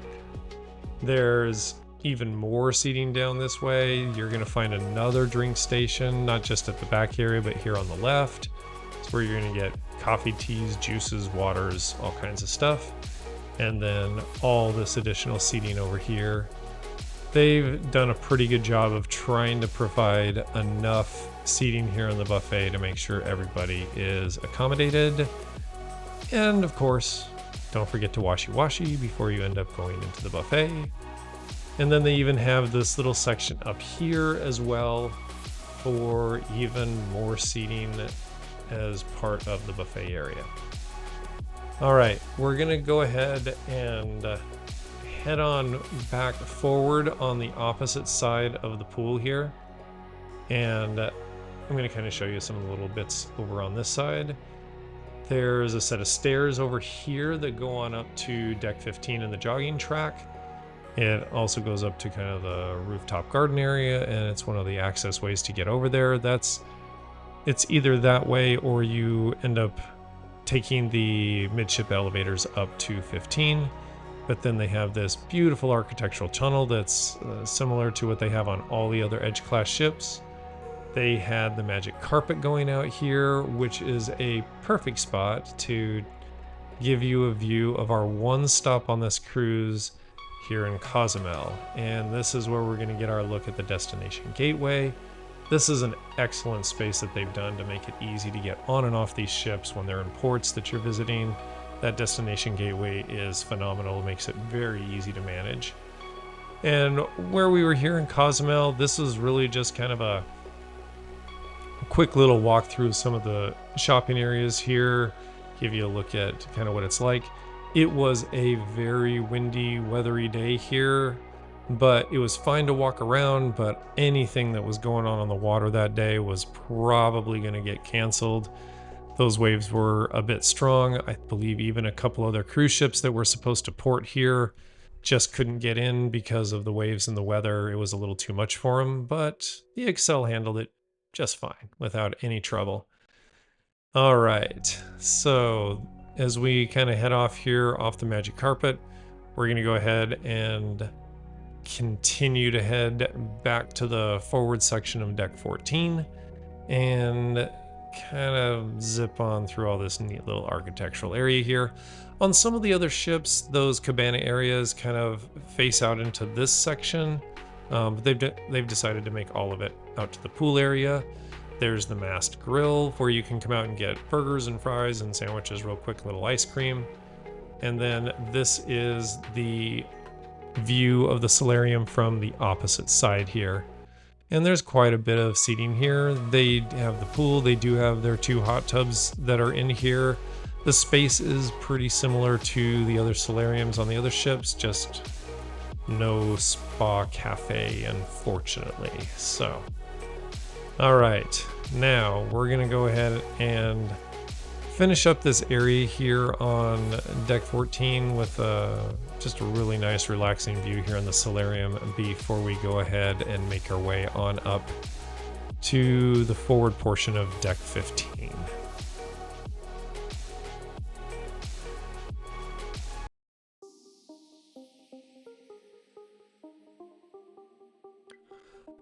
There's even more seating down this way. You're going to find another drink station, not just at the back area, but here on the left. It's where you're going to get coffee, teas, juices, waters, all kinds of stuff. And then all this additional seating over here. They've done a pretty good job of trying to provide enough seating here in the buffet to make sure everybody is accommodated. And of course, don't forget to washy before you end up going into the buffet. And then they even have this little section up here as well for even more seating as part of the buffet area. All right, we're gonna go ahead and head on back forward on the opposite side of the pool here. And I'm gonna kind of show you some of the little bits over on this side. There's a set of stairs over here that go on up to deck 15 and the jogging track. It also goes up to kind of the rooftop garden area, and it's one of the access ways to get over there. It's either that way or you end up taking the midship elevators up to 15. But then they have this beautiful architectural tunnel that's similar to what they have on all the other Edge class ships. They had the magic carpet going out here, which is a perfect spot to give you a view of our one stop on this cruise here in Cozumel. And this is where we're going to get our look at the destination gateway. This is an excellent space that they've done to make it easy to get on and off these ships when they're in ports that you're visiting. That destination gateway is phenomenal. It makes it very easy to manage. And where we were here in Cozumel, this is really just kind of a quick little walk through some of the shopping areas here, give you a look at kind of what it's like. It was a very windy, weathery day here, but it was fine to walk around, but anything that was going on the water that day was probably going to get canceled. Those waves were a bit strong. I believe even a couple other cruise ships that were supposed to port here just couldn't get in because of the waves and the weather. It was a little too much for them, but the Xcel handled it just fine without any trouble. All right, so as we kind of head off here off the magic carpet, we're going to go ahead and continue to head back to the forward section of deck 14 and kind of zip on through all this neat little architectural area here. On some of the other ships, those cabana areas kind of face out into this section, but they've decided to make all of it out to the pool area. There's the mast grill where you can come out and get burgers and fries and sandwiches, real quick, little ice cream. And then this is the view of the solarium from the opposite side here. And there's quite a bit of seating here. They have the pool. They do have their 2 hot tubs that are in here. The space is pretty similar to the other solariums on the other ships, just no spa cafe, unfortunately. So, all right, now we're gonna go ahead and finish up this area here on deck 14 with just a really nice relaxing view here in the solarium before we go ahead and make our way on up to the forward portion of deck 15.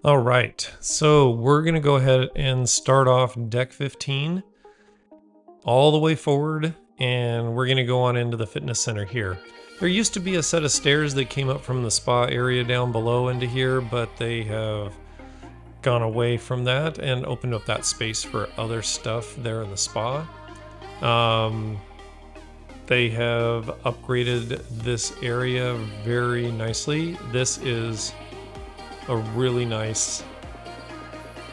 All right, so we're gonna go ahead and start off deck 15 all the way forward, and we're gonna go on into the fitness center here. There used to be a set of stairs that came up from the spa area down below into here, but they have gone away from that and opened up that space for other stuff there in the spa. They have upgraded this area very nicely. This is a really nice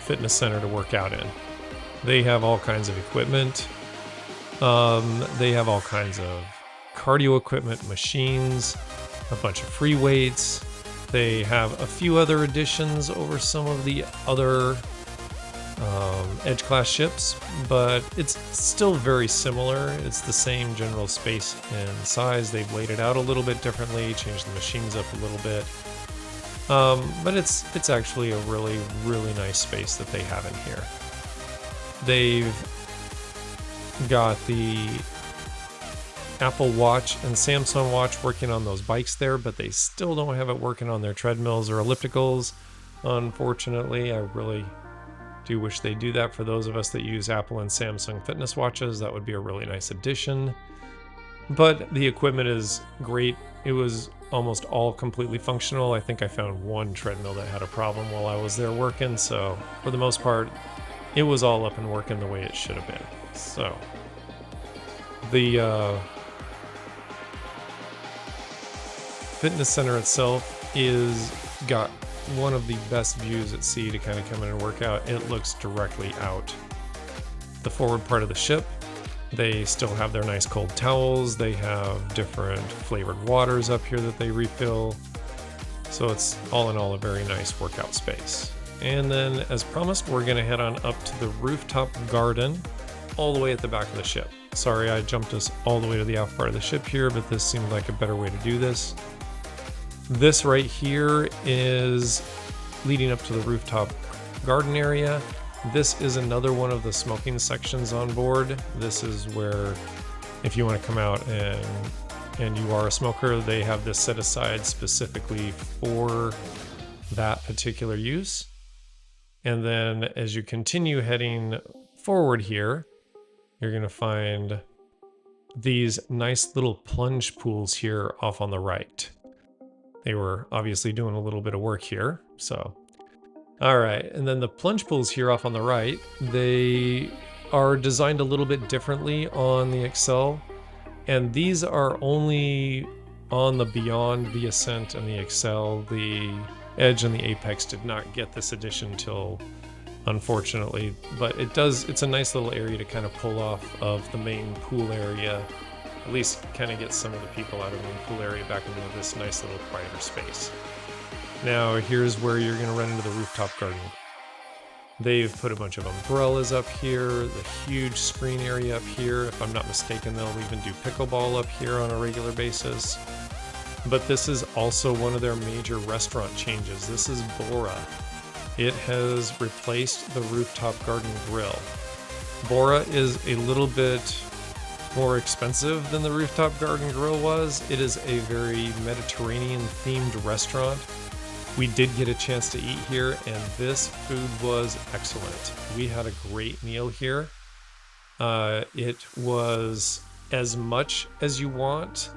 fitness center to work out in. They have all kinds of equipment. They have all kinds of cardio equipment, machines, a bunch of free weights. They have a few other additions over some of the other Edge class ships, but it's still very similar. It's the same general space and size. They've laid it out a little bit differently, changed the machines up a little bit. But it's actually a really, really nice space that they have in here. They've got the Apple Watch and Samsung Watch working on those bikes there, but they still don't have it working on their treadmills or ellipticals. Unfortunately, I really do wish they do that for those of us that use Apple and Samsung fitness watches. That would be a really nice addition. But the equipment is great. It was almost all completely functional. I think I found one treadmill that had a problem while I was there working, so for the most part, it was all up and working the way it should have been. So the fitness center itself is got one of the best views at sea to kind of come in and work out. It looks directly out the forward part of the ship. They still have their nice cold towels. They have different flavored waters up here that they refill. So it's all in all a very nice workout space. And then as promised, we're gonna head on up to the Rooftop Garden all the way at the back of the ship. Sorry, I jumped us all the way to the aft part of the ship here, but this seemed like a better way to do this. This right here is leading up to the Rooftop Garden area. This is another one of the smoking sections on board. This is where if you want to come out and you are a smoker, they have this set aside specifically for that particular use. And then as you continue heading forward here, you're going to find these nice little plunge pools here off on the right. They were obviously doing a little bit of work here, so. All right, and then the plunge pools here off on the right, they are designed a little bit differently on the Xcel, and these are only on the Beyond, the Ascent, and the Xcel. The Edge and the Apex did not get this addition till, unfortunately, but it's a nice little area to kind of pull off of the main pool area, at least kind of get some of the people out of the main pool area back into this nice little quieter space. Now here's where you're going to run into the Rooftop Garden. They've put a bunch of umbrellas up here, the huge screen area up here. If I'm not mistaken, they'll even do pickleball up here on a regular basis. But this is also one of their major restaurant changes. This is Bora. It has replaced the Rooftop Garden Grill. Bora is a little bit more expensive than the Rooftop Garden Grill was. It is a very Mediterranean themed restaurant. We did get a chance to eat here, and this food was excellent. We had a great meal here. It was as much as you want.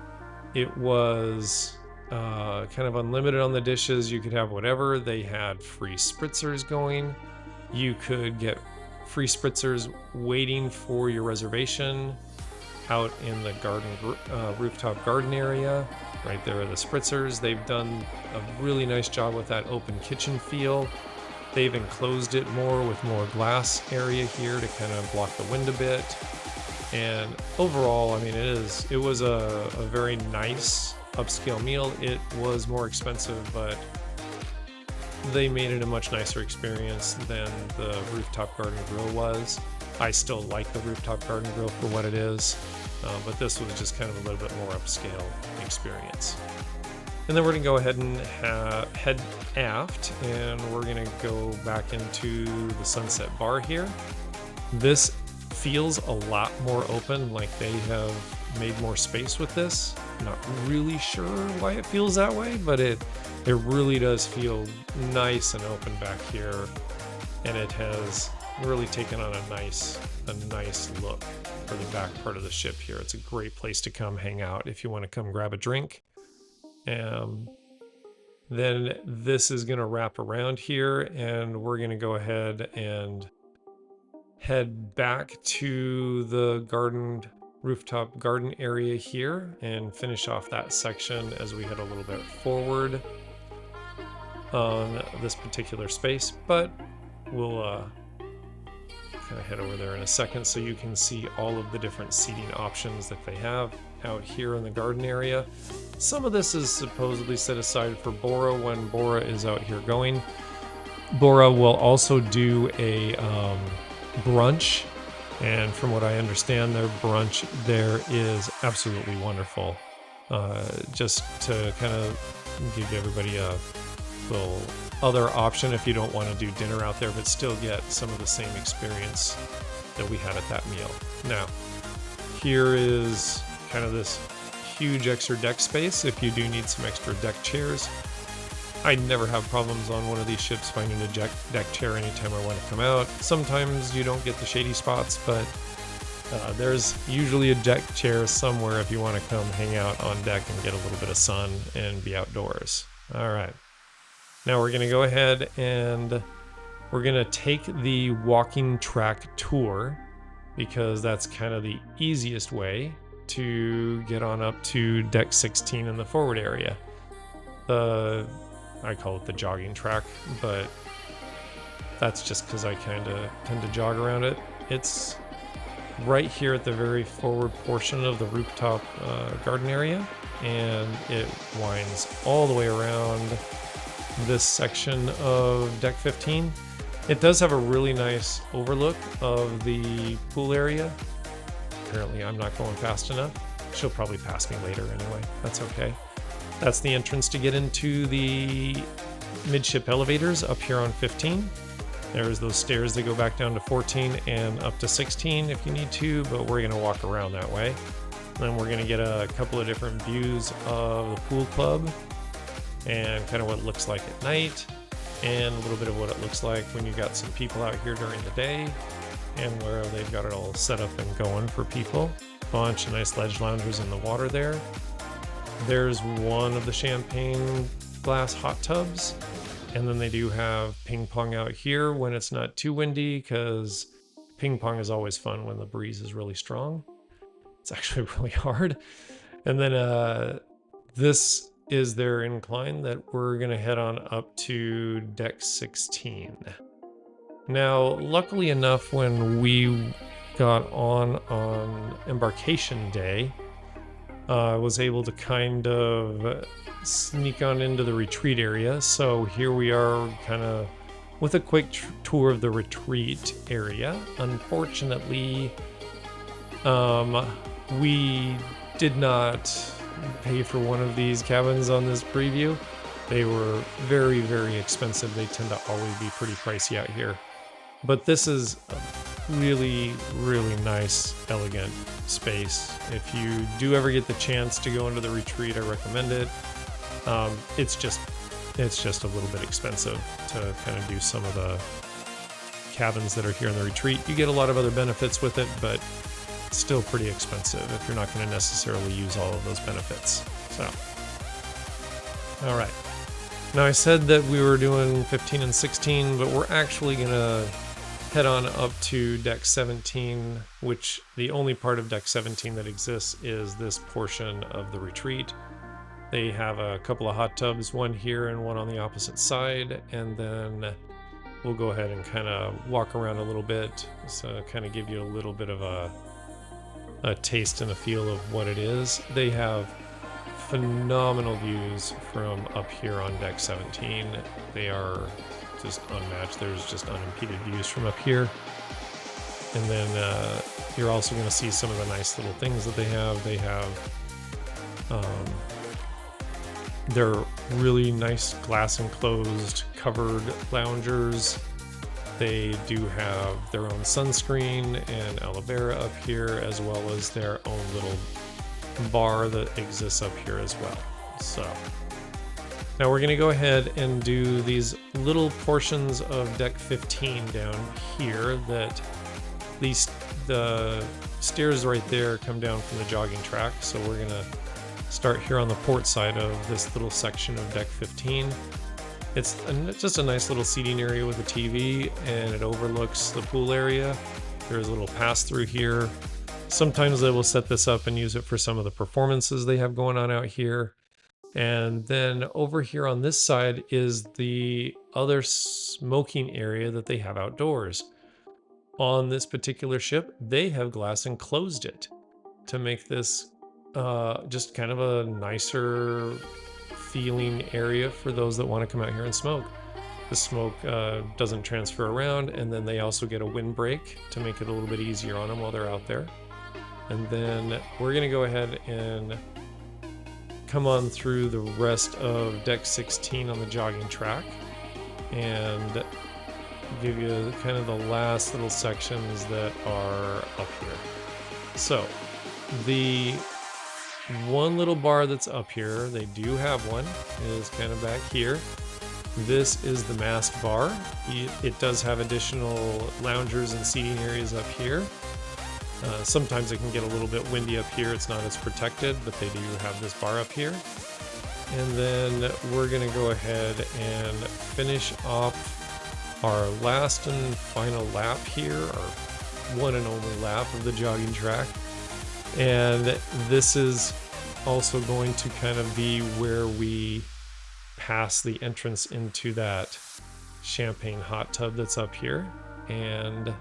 It was kind of unlimited on the dishes. You could have whatever. They had free spritzers going. You could get free spritzers waiting for your reservation out in the rooftop garden area. Right there are the spritzers. They've done a really nice job with that open kitchen feel. They've enclosed it more with more glass area here to kind of block the wind a bit. And overall, I mean, it was a very nice upscale meal. It was more expensive, but they made it a much nicer experience than the Rooftop Garden Grill was. I still like the Rooftop Garden Grill for what it is, but this was just kind of a little bit more upscale experience. And then we're gonna go ahead and head aft, and we're gonna go back into the Sunset Bar here. This feels a lot more open, like they have made more space with this. Not really sure why it feels that way, but it really does feel nice and open back here, and it has really taken on a nice look for the back part of the ship here. It's a great place to come hang out if you want to come grab a drink. Then this is going to wrap around here, and we're going to go ahead and head back to the rooftop garden area here and finish off that section as we head a little bit forward on this particular space. But we'll kind of head over there in a second so you can see all of the different seating options that they have out here in the garden area. Some of this is supposedly set aside for Bora when Bora is out here going. Bora will also do a brunch, and from what I understand, their brunch there is absolutely wonderful. Just to kind of give everybody a little other option if you don't want to do dinner out there, but still get some of the same experience that we had at that meal. Now, here is kind of this huge extra deck space if you do need some extra deck chairs. I never have problems on one of these ships finding a deck chair anytime I want to come out. Sometimes you don't get the shady spots, but there's usually a deck chair somewhere if you want to come hang out on deck and get a little bit of sun and be outdoors. All right. Now we're going to go ahead and we're going to take the walking track tour, because that's kind of the easiest way to get on up to deck 16 in the forward area. I call it the jogging track, but that's just because I kind of tend to jog around it. It's right here at the very forward portion of the rooftop garden area, and it winds all the way around this section of deck 15. It does have a really nice overlook of the pool area. Apparently I'm not going fast enough. She'll probably pass me later anyway. That's okay. That's the entrance to get into the midship elevators up here on 15. There's those stairs that go back down to 14 and up to 16 if you need to, but we're going to walk around that way. Then we're going to get a couple of different views of the pool club and kind of what it looks like at night, and a little bit of what it looks like when you got some people out here during the day, and where they've got it all set up and going for people. Bunch of nice ledge loungers in the water there. There's one of the champagne glass hot tubs, and then they do have ping pong out here when it's not too windy, because ping pong is always fun when the breeze is really strong. It's actually really hard. And then this is their incline that we're going to head on up to deck 16. Now, luckily enough, when we got on embarkation day, I was able to kind of sneak on into the retreat area. So here we are kind of with a quick tour of the retreat area. Unfortunately, we did not pay for one of these cabins on this preview. They were very, very expensive. They tend to always be pretty pricey out here. But this is a really, really nice, elegant space. If you do ever get the chance to go into the retreat, I recommend it. It's just a little bit expensive to kind of do some of the cabins that are here in the retreat. You get a lot of other benefits with it, but it's still pretty expensive if you're not going to necessarily use all of those benefits. So, all right. Now I said that we were doing 15 and 16, but we're actually going to head on up to deck 17, which the only part of deck 17 that exists is this portion of the retreat. They have a couple of hot tubs, one here and one on the opposite side, and then we'll go ahead and kind of walk around a little bit, so kind of give you a little bit of a taste and a feel of what it is. They have phenomenal views from up here on deck 17. They are just unmatched. There's just unimpeded views from up here. And then you're also going to see some of the nice little things that they have. They have they're really nice glass enclosed covered loungers. They do have their own sunscreen and aloe vera up here, as well as their own little bar that exists up here as well. So now we're going to go ahead and do these little portions of deck 15 down here. That the stairs right there come down from the jogging track. So we're going to start here on the port side of this little section of deck 15. It's just a nice little seating area with a TV, and it overlooks the pool area. There's a little pass through here. Sometimes they will set this up and use it for some of the performances they have going on out here. And then over here on this side is the other smoking area that they have outdoors. On this particular ship, they have glass enclosed it to make this just kind of a nicer feeling area for those that want to come out here and smoke. The smoke doesn't transfer around, and then they also get a windbreak to make it a little bit easier on them while they're out there. And then we're going to go ahead and come on through the rest of deck 16 on the jogging track and give you kind of the last little sections that are up here. So the one little bar that's up here, they do have one, is kind of back here. This is the mast bar. It does have additional loungers and seating areas up here. Sometimes it can get a little bit windy up here. It's not as protected, but they do have this bar up here. And then we're going to go ahead and finish off our last and final lap here, our one and only lap of the jogging track. And this is also going to kind of be where we pass the entrance into that champagne hot tub that's up here, and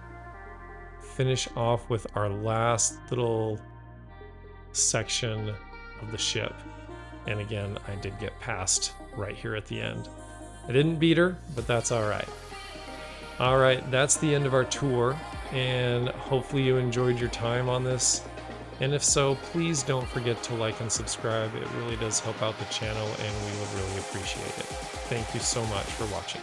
finish off with our last little section of the ship. And again, I did get passed right here at the end. I didn't beat her, but that's all right. All right, that's the end of our tour, and hopefully you enjoyed your time on this. And if so, please don't forget to like and subscribe. It really does help out the channel, and we would really appreciate it. Thank you so much for watching.